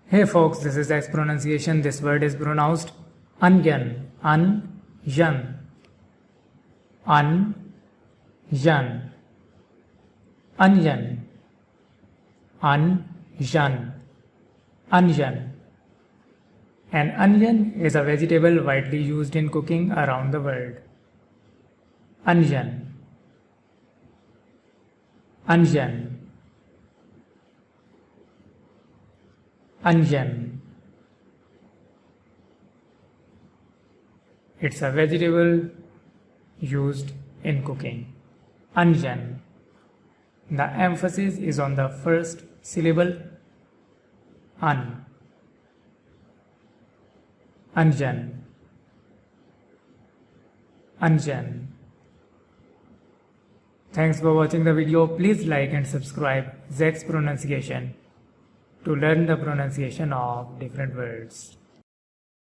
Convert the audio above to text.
Hey folks, this is Zack's pronunciation. This word is pronounced onion, onion, onion, onion, onion, onion. An onion is a vegetable widely used in cooking around the world. Onion, onion, onion. It's a vegetable used in cooking. Onion. The emphasis is on the first syllable un. Onion, onion. Thanks for watching the video. Please like and subscribe Zack's pronunciation to learn the pronunciation of different words.